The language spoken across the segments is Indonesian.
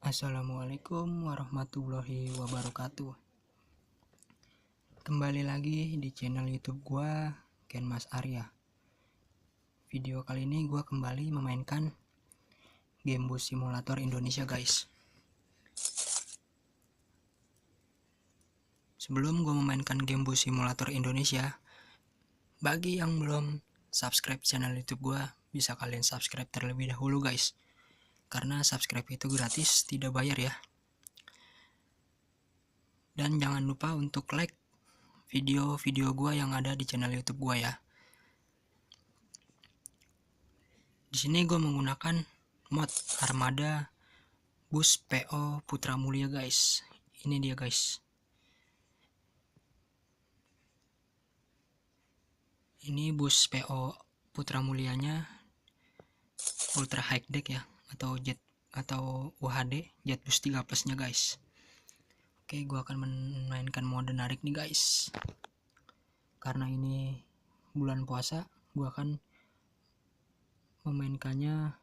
Assalamualaikum warahmatullahi wabarakatuh. Kembali lagi di channel YouTube gua, Ken Mas Arya. Video kali ini gua kembali memainkan game bus simulator Indonesia, guys. Sebelum gua memainkan game bus simulator Indonesia, bagi yang belum subscribe channel YouTube gua, bisa kalian subscribe terlebih dahulu, guys. Karena subscribe itu gratis, tidak bayar ya. Dan jangan lupa untuk like video-video gua yang ada di channel YouTube gua ya. Di sini gua menggunakan mod armada bus PO Putra Mulia, guys. Ini dia, guys. Ini bus PO Putra Mulianya Ultra High Deck ya, atau jet atau UHD Jet Bus 3 Plus nya, guys. Oke, gua akan memainkan mode narik nih, guys. Karena ini bulan puasa, gua akan memainkannya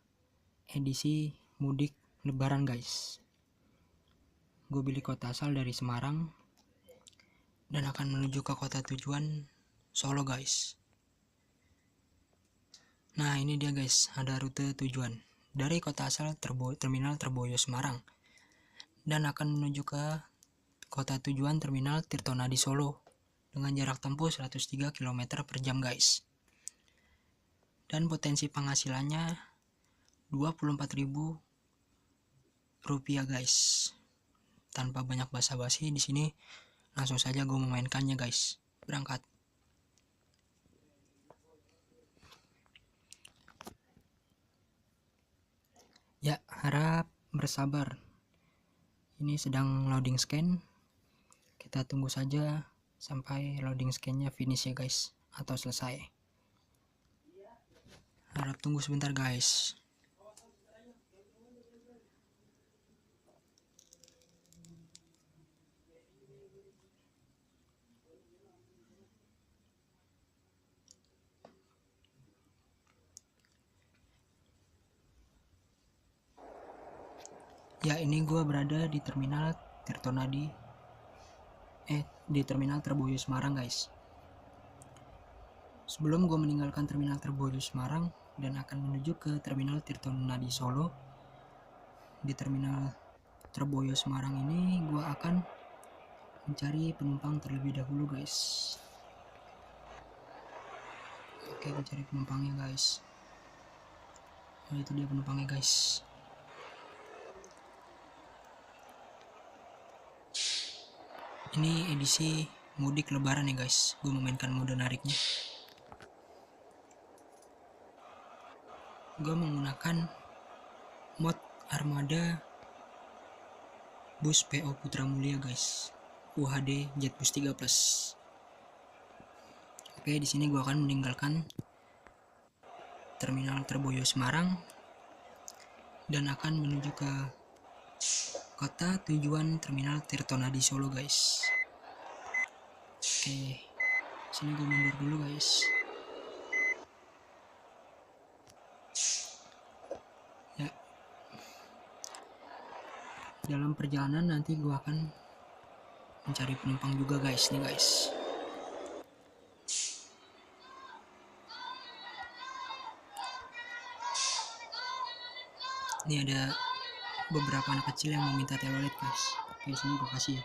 edisi mudik lebaran, guys. Gue pilih kota asal dari Semarang dan akan menuju ke kota tujuan Solo, guys. Nah, ini dia, guys, ada rute tujuan dari kota asal terminal Terboyo Semarang dan akan menuju ke kota tujuan terminal Tirtonadi Solo dengan jarak tempuh 103 km per jam, guys. Dan potensi penghasilannya 24.000 rupiah, guys. Tanpa banyak basa-basi, di sini langsung saja gue memainkannya, guys. Berangkat. Ya, harap bersabar. Ini sedang loading scan. Kita tunggu saja sampai loading scan-nya finish ya, guys, atau selesai. Harap tunggu sebentar, guys. Ya, ini gue berada di terminal Tirtonadi, di terminal Terboyo Semarang, guys. Sebelum gue meninggalkan terminal Terboyo Semarang dan akan menuju ke terminal Tirtonadi Solo, di terminal Terboyo Semarang ini gue akan mencari penumpang terlebih dahulu, guys. Oke, gue cari penumpangnya, guys. Nah, itu dia penumpangnya, guys. Ini edisi mudik lebaran ya, guys. Gue memainkan mode nariknya. Gue menggunakan mod armada bus PO Putra Mulia, guys. UHD Jet Bus 3 Plus. Oke, di sini gue akan meninggalkan terminal Terboyo Semarang dan akan menuju ke kota tujuan terminal Tirtonadi Solo, guys. Oke, sini gue mundur dulu, guys. Ya, dalam perjalanan nanti gue akan mencari penumpang juga, guys. Nih, guys. Ini ada beberapa anak kecil yang meminta telolet, guys. Oke, sini gue kasih ya.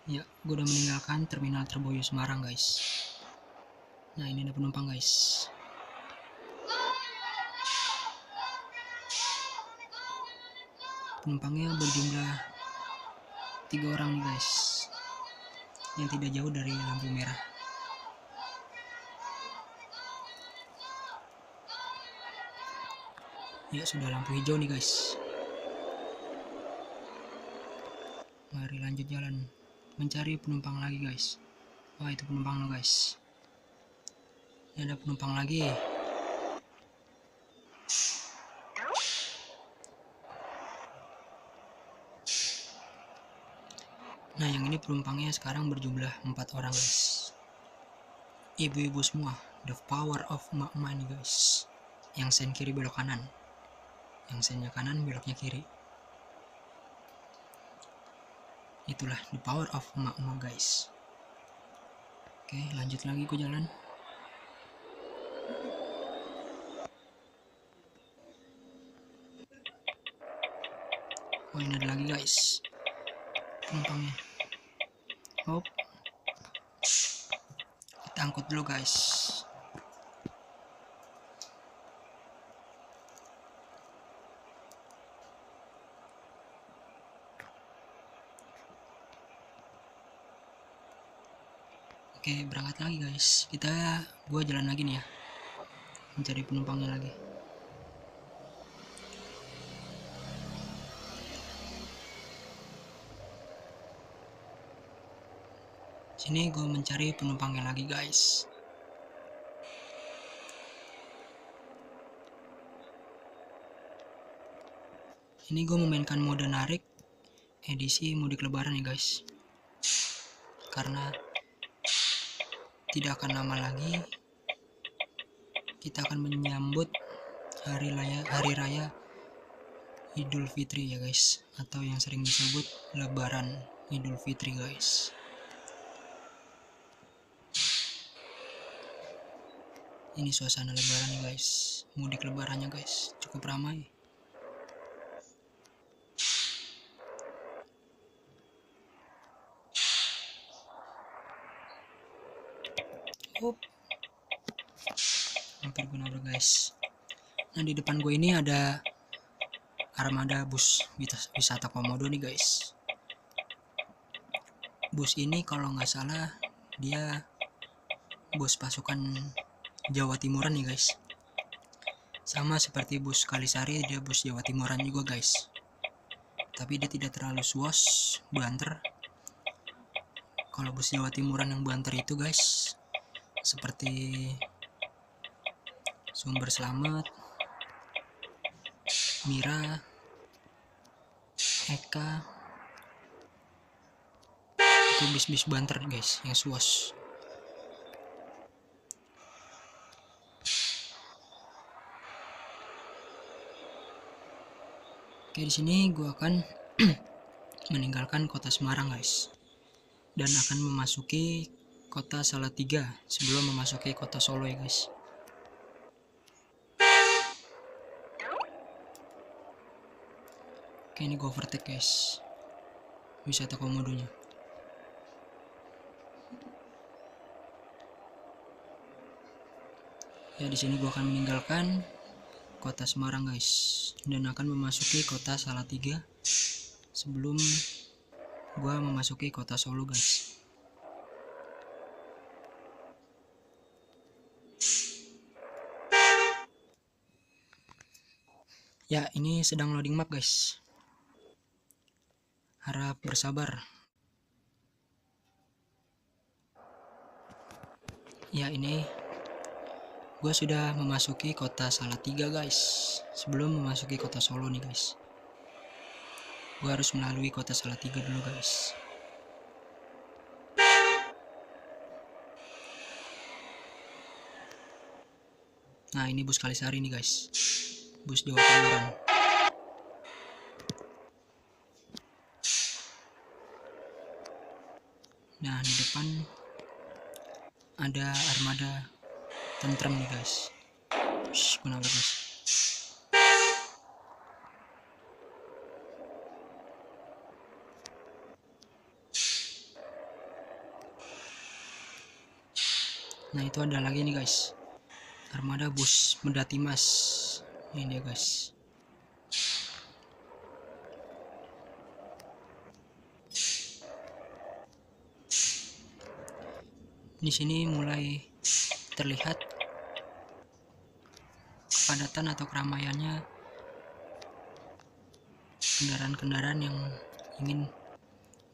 Ya, gue udah meninggalkan terminal Terboyo Semarang, guys. Nah, ini ada penumpang, guys. Penumpangnya berjumlah 3 orang nih, guys, yang tidak jauh dari lampu merah. Ya, sudah lampu hijau nih, guys. Mari lanjut jalan mencari penumpang lagi, guys. Wah, itu penumpang lo, guys. Ini ada penumpang lagi. Nah, yang ini penumpangnya sekarang berjumlah 4 orang, guys. Ibu-ibu semua. The power of emak-emak nih, guys. yang sen kiri belok kanan, yang sennya kanan beloknya kiri. Itulah the power of emak-emak guys. Oke, lanjut lagi gue jalan. Oh, ini ada lagi guys penumpangnya. Hop, kita angkut dulu guys. Oke, berangkat lagi guys. Gua jalan lagi nih ya, mencari penumpangnya lagi. Sini gue mencari penumpangnya lagi guys. Ini gue memainkan mode narik edisi mudik lebaran ya guys, karena tidak akan lama lagi kita akan menyambut hari raya Idul Fitri ya guys, atau yang sering disebut Lebaran Idul Fitri guys. Ini suasana lebaran nih guys, mudik lebarannya guys, cukup ramai. Hampir gue nabrak guys. Nah, di depan gue ini ada armada bus wisata komodo nih guys. Bus ini kalau nggak salah dia bus pasukan Jawa Timuran nih guys. Sama seperti bus Kalisari, dia bus Jawa Timuran juga guys. Tapi dia tidak terlalu suos, banter. Kalau bus Jawa Timuran yang banter itu guys, seperti Sumber Selamat, Mira, Eka, itu bis-bis banter guys, yang suos. Oke, di sini gue akan meninggalkan kota Semarang guys, dan akan memasuki kota Salatiga sebelum memasuki kota Solo ya guys. Oke, ini gue overtake guys, wisata komodonya. Ya, di sini gue akan meninggalkan kota Semarang guys, dan akan memasuki kota Salatiga sebelum gue memasuki kota Solo guys. Ya, ini sedang loading map guys, harap bersabar. Ya, ini gue sudah memasuki kota Salatiga guys, sebelum memasuki kota Solo nih guys. Gue harus melalui kota Salatiga dulu guys. Nah, ini bus Kalisari nih guys, bus Jawa Timuran. Nah, di depan ada armada tentrem nih guys. Gue nabrak guys. Nah, itu ada lagi nih guys, armada bus Medati Mas. Ini dia guys. Di sini mulai terlihat kepadatan atau keramaiannya kendaraan-kendaraan yang ingin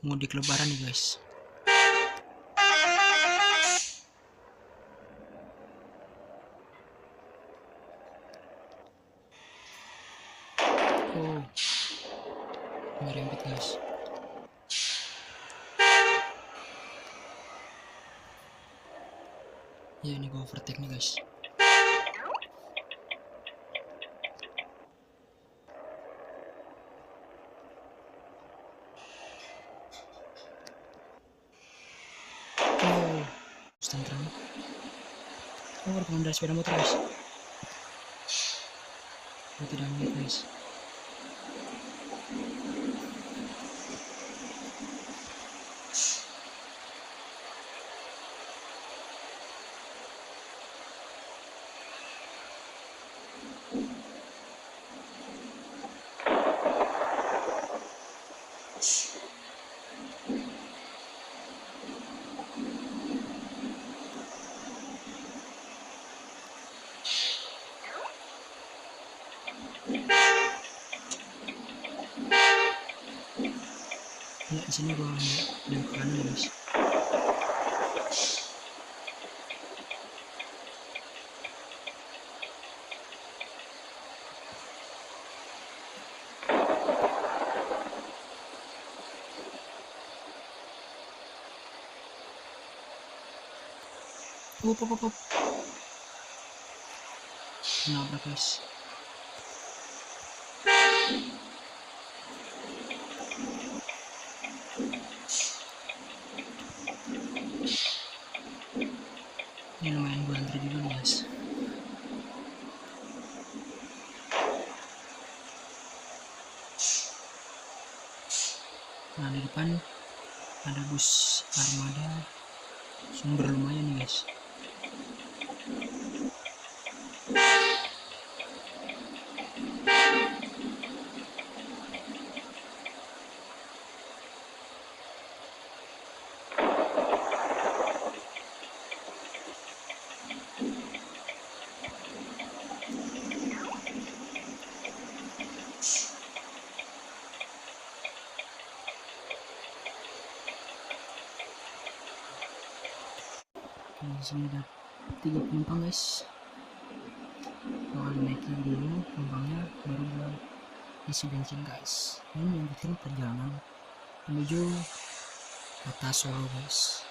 mudik lebaran nih guys. Oh, nyerempet guys. Ya, ini gue overtake nih guys. Oh, ada pengendara sepeda motor guys. Gue tidak melihat guys. Ya, di sini gua belok ke kanan guys. Op. Nabrak guys. Ini lumayan gue antri dulu nih guys. Nah, di depan ada bus armada sumber lumayan nih guys. Di sini ada 3 penumpang guys. Gua naikin dulu penumpangnya, baru gua isi bensin guys. Ini lanjutin perjalanan menuju kota Solo guys.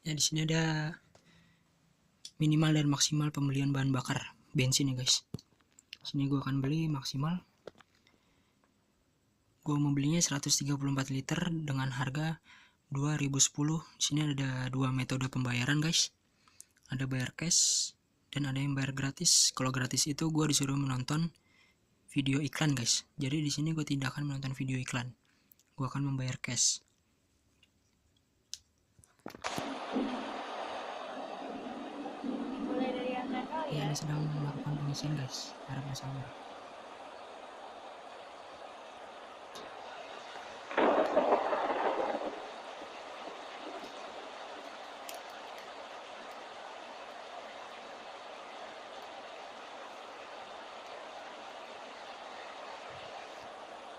Ya, di sini ada minimal dan maksimal pembelian bahan bakar bensin ya guys. Sini gua akan beli maksimal. Gua mau belinya 134 liter dengan harga 2010. Di sini ada 2 metode pembayaran guys. Ada bayar cash dan ada yang bayar gratis. Kalau gratis itu gua disuruh menonton video iklan guys. Jadi di sini gue tidak akan menonton video iklan. Gue akan membayar cash. Ya, ini sedang melakukan pengisian guys. Harap bersabar.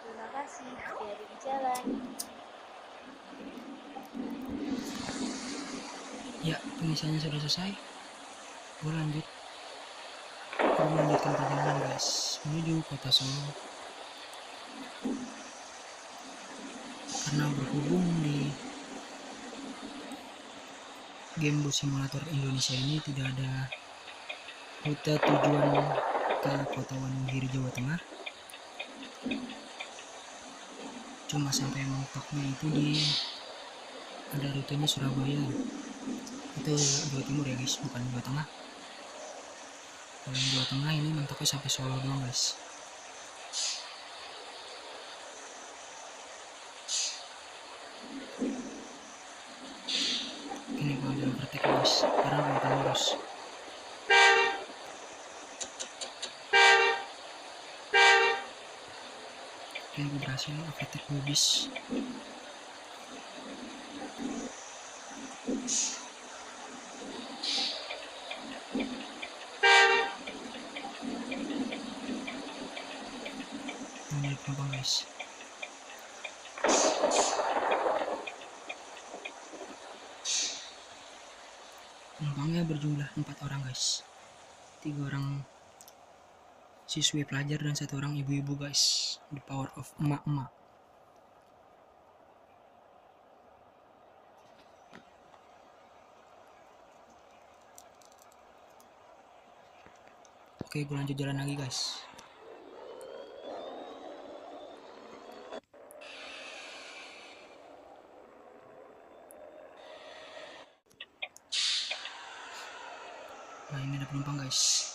Terima kasih, hati-hati di jalan. Ya, pengisiannya sudah selesai. Gue melanjutkan perjalanan guys menuju kota Solo. Karena berhubung di game bus simulator Indonesia ini tidak ada rute tujuan ke kota Wonogiri Jawa Tengah, cuma sampai mentoknya itu di ada rutenya Surabaya, itu Jawa Timur ya guys, bukan Jawa Tengah. Kalau yang Jawa Tengah ini mentoknya sampai Solo doang guys. Ini gua ambil overtake guys, karena gua akan lurus. Oke, gue berhasil overtake bis. Ini penumpang guys. Penumpangnya berjumlah 4 orang guys. 3 orang siswi pelajar dan 1 orang ibu-ibu guys. The power of emak-emak. Oke, gue lanjut jalan lagi guys. Nah, ini ada penumpang guys.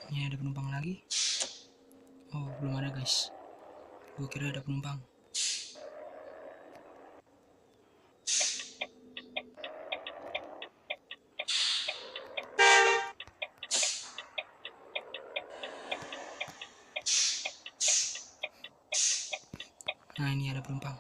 Ini ada penumpang lagi. Oh, belum ada guys. Gue kira ada penumpang. Nah, ini ada penumpang.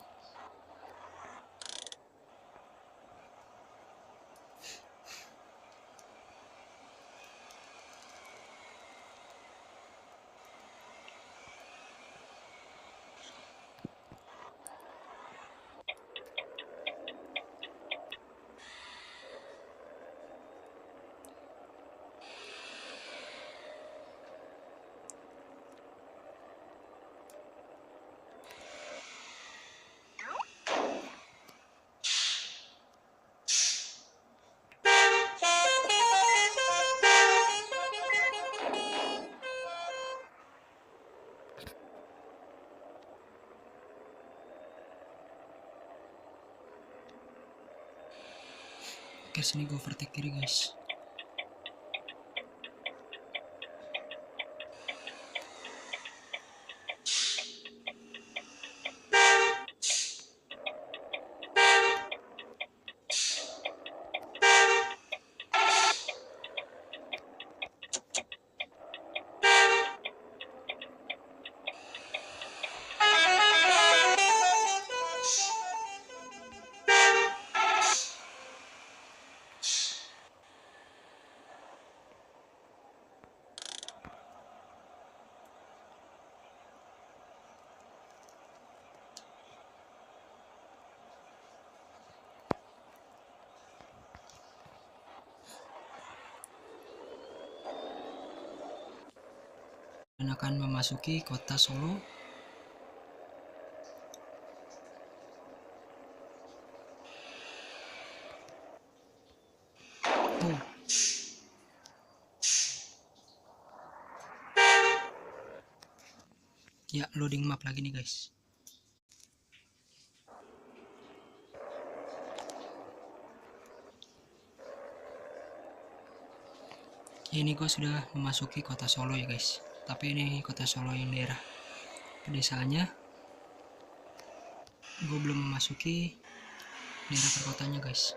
Oke, sini gue overtake kiri guys. Dan akan memasuki kota Solo. Oh, ya loading map lagi nih guys. Ini gue sudah memasuki kota Solo ya guys. Tapi ini kota Solo yang daerah pedesaannya. Gue belum memasuki daerah perkotanya guys.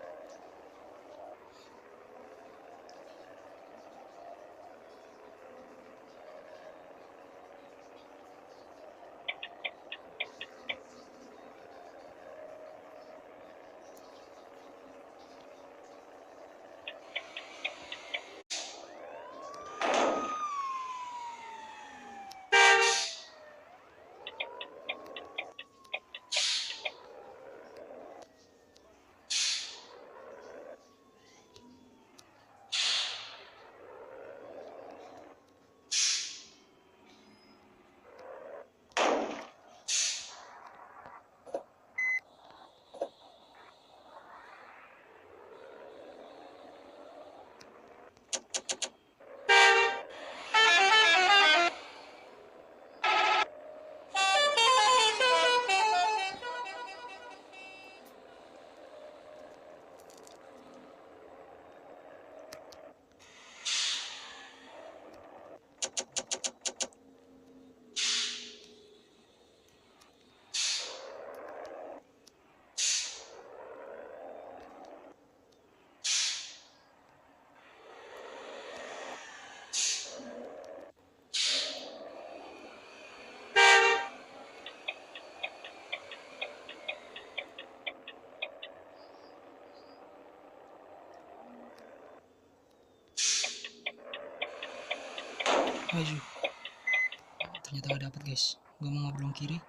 Aduh, ternyata gak dapet guys. Gue mau ngobrol kiri.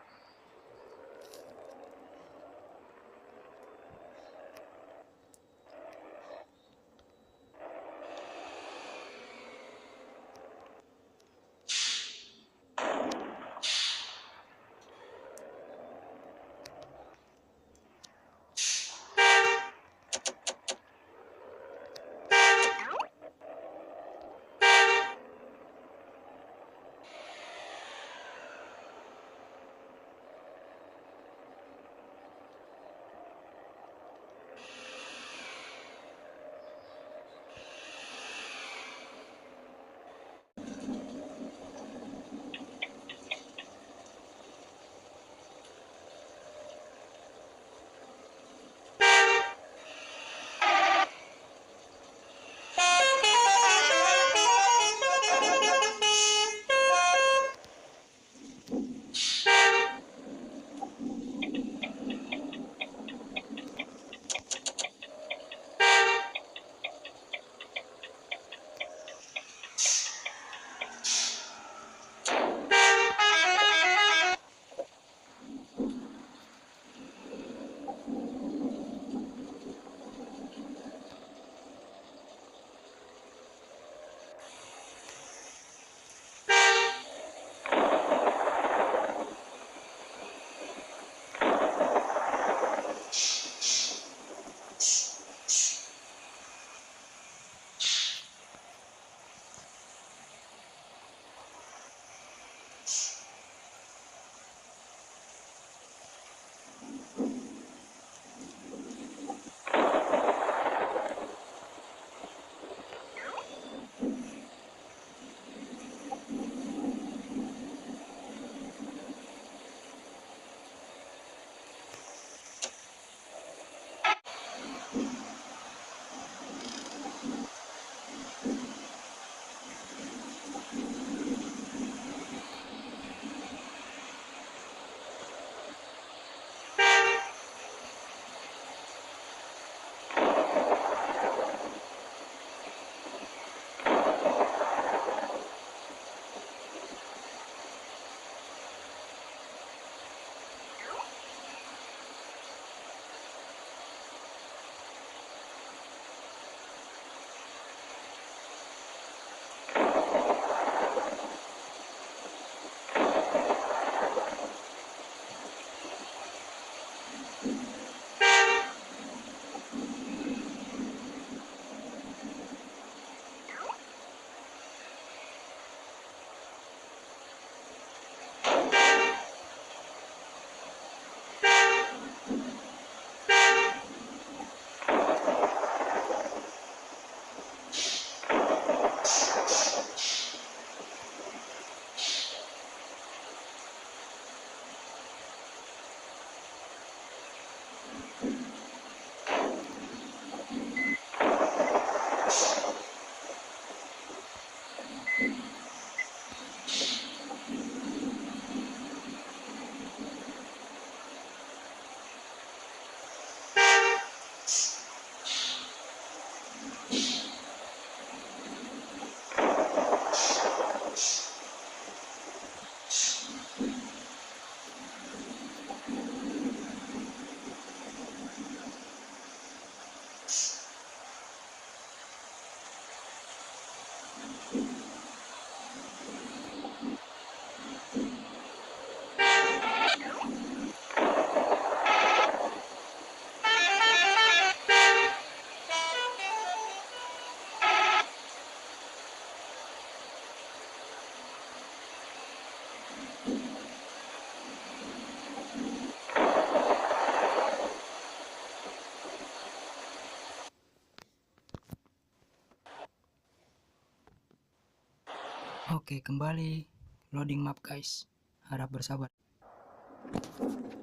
Oke, kembali loading map guys. Harap bersabar.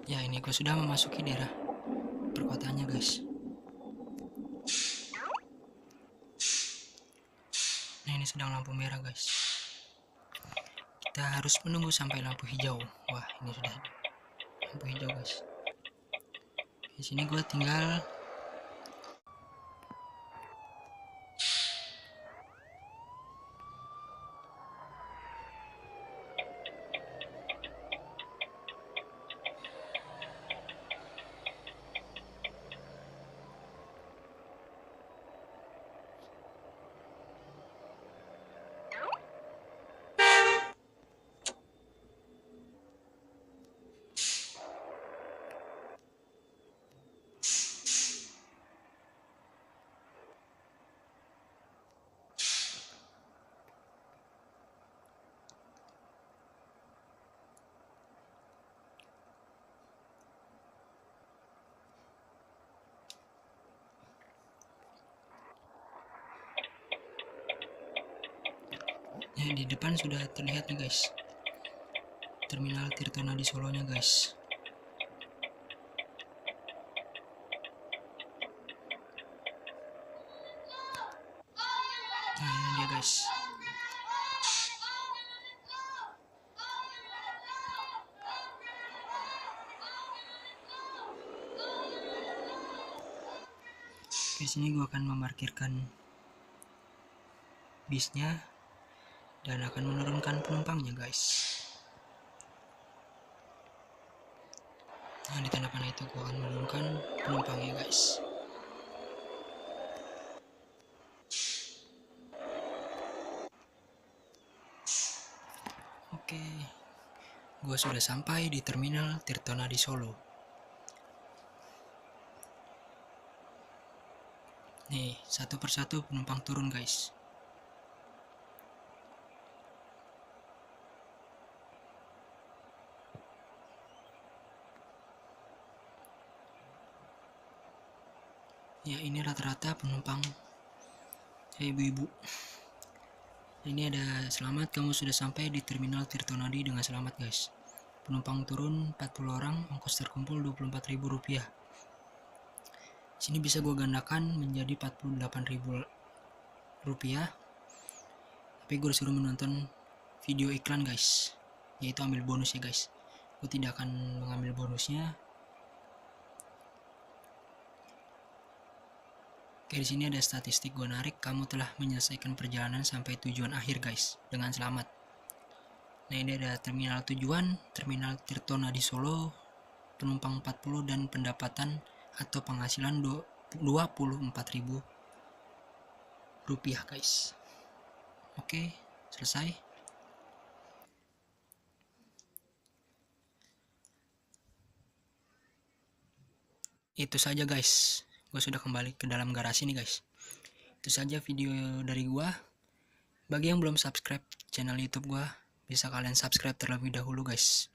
Ya, ini gue sudah memasuki daerah perkotaannya guys. Nah, ini sedang lampu merah guys. Kita harus menunggu sampai lampu hijau. Wah, ini sudah lampu hijau guys. Di sini gue tinggal Di depan sudah terlihat nih guys, Terminal Tirtonadi Solo-nya guys. Nah ini dia guys. Di sini gua akan memarkirkan bisnya dan akan menurunkan penumpangnya guys. Nah di tanda panah itu gua akan menurunkan penumpangnya guys. Oke, gua sudah sampai di Terminal Tirtonadi Solo. Nih, satu persatu penumpang turun guys. Ya ini rata-rata penumpang ibu-ibu. Ini ada selamat, kamu sudah sampai di Terminal Tirtonadi dengan selamat guys. Penumpang turun 40 orang, ongkos terkumpul Rp24.000. Sini bisa gue gandakan menjadi Rp48.000. Tapi gue disuruh menonton video iklan guys, yaitu ambil bonus ya guys. Gue tidak akan mengambil bonusnya. Oke, di sini ada statistik gue narik. Kamu telah menyelesaikan perjalanan sampai tujuan akhir guys dengan selamat. Nah ini ada terminal tujuan, Terminal Tirtonadi Solo, penumpang 40 dan pendapatan atau penghasilan Rp24.000 guys. Oke, selesai. Itu saja guys, gue sudah kembali ke dalam garasi nih guys. Itu saja video dari gue. Bagi yang belum subscribe channel YouTube gue, bisa kalian subscribe terlebih dahulu guys,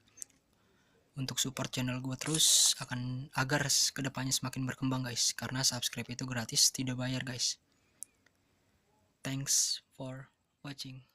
untuk support channel gue terus agar kedepannya semakin berkembang guys. Karena subscribe itu gratis, tidak bayar guys. Thanks for watching.